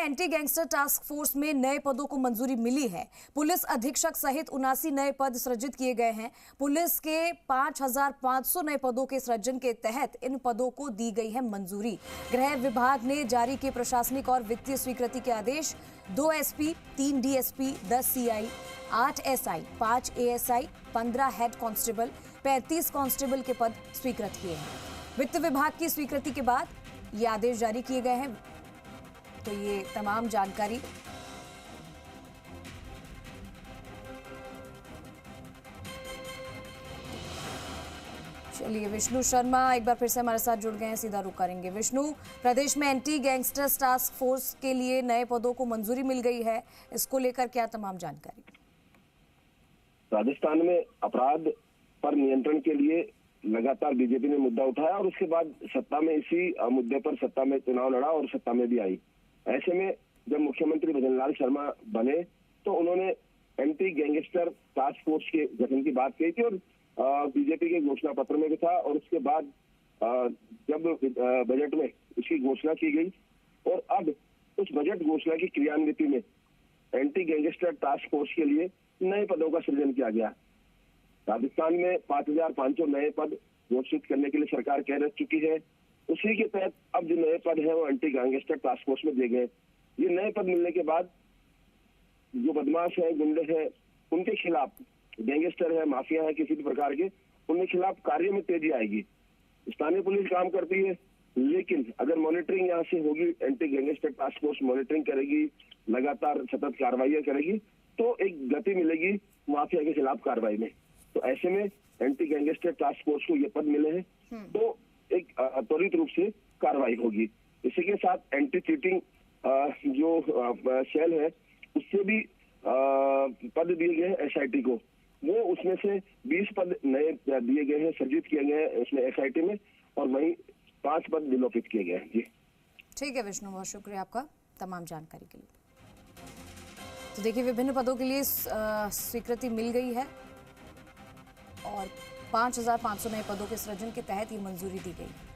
Anti gangster task force में नए पदों को मंजूरी मिली है। पुलिस अधीक्षक सहित 79 नए पद सृजित किए गए हैं। पुलिस के 5,500 नए पदों के सृजन के तहत इन पदों को दी गई है मंजूरी। गृह विभाग ने जारी किए प्रशासनिक और वित्तीय स्वीकृति के आदेश। 2 SP, 3 DSP, 10 CI, 8 SI, 5 ASI, 15 head constable, 35 constable के पद स्वीकृत किए हैं। वित्त विभाग की स्वीकृति के बाद ये आदेश जारी किए गए हैं। तो ये तमाम जानकारी चलिए विष्णु शर्मा एक बार फिर से हमारे साथ जुड़ गए हैं, सीधा रुख करेंगे। विष्णु, प्रदेश में एंटी गैंगस्टर्स टास्क फोर्स के लिए नए पदों को मंजूरी मिल गई है, इसको लेकर क्या तमाम जानकारी? राजस्थान में अपराध पर नियंत्रण के लिए लगातार बीजेपी ने मुद्दा उठाया और उसके बाद सत्ता में इसी मुद्दे पर सत्ता में चुनाव लड़ा और सत्ता में भी आई। ऐसे में जब मुख्यमंत्री भजनलाल शर्मा बने तो उन्होंने एंटी गैंगस्टर टास्क फोर्स के गठन की बात कही थी और बीजेपी के घोषणा पत्र में भी था। और उसके बाद जब बजट में इसकी घोषणा की गई और अब उस बजट घोषणा की क्रियान्विति में एंटी गैंगस्टर टास्क फोर्स के लिए नए पदों का सृजन किया गया। राजस्थान में 5,500 नए पद घोषित करने के लिए सरकार कह रह चुकी है। उसी के तहत अब जो नए पद है वो एंटी गैंगस्टर टास्क फोर्स में दिए गए। ये नए पद मिलने के बाद जो बदमाश है, गुंडे हैं, उनके खिलाफ, गैंगस्टर है, माफिया है किसी भी प्रकार के, उनके खिलाफ कार्य में तेजी आएगी। स्थानीय पुलिस काम करती है, लेकिन अगर मॉनिटरिंग यहाँ से होगी, anti gangster task force monitoring करेगी, लगातार सतत कार्रवाई करेगी, तो एक गति मिलेगी माफिया के खिलाफ कार्रवाई में। तो ऐसे में एंटी गैंगस्टर टास्क फोर्स को ये पद मिले हैं तो एक त्वरित रूप से कार्रवाई होगी। इसी के साथ एंटी चीटिंग जो सेल है उससे भी पद दिए गए हैं एसआईटी को। वो उसमें से 20 पद नए दिए गए हैं, सृजित किए गए हैं उसमें एसआईटी में, और वहीं 5 पद विलोपित किए गए हैं। जी ठीक है विष्णु, बहुत शुक्रिया आपका तमाम जानकारी के लिए। तो देखिए विभिन्न पदों के लिए स्वीकृति मिल गई है और 5,500 नए पदों के सृजन के तहत ये मंजूरी दी गई।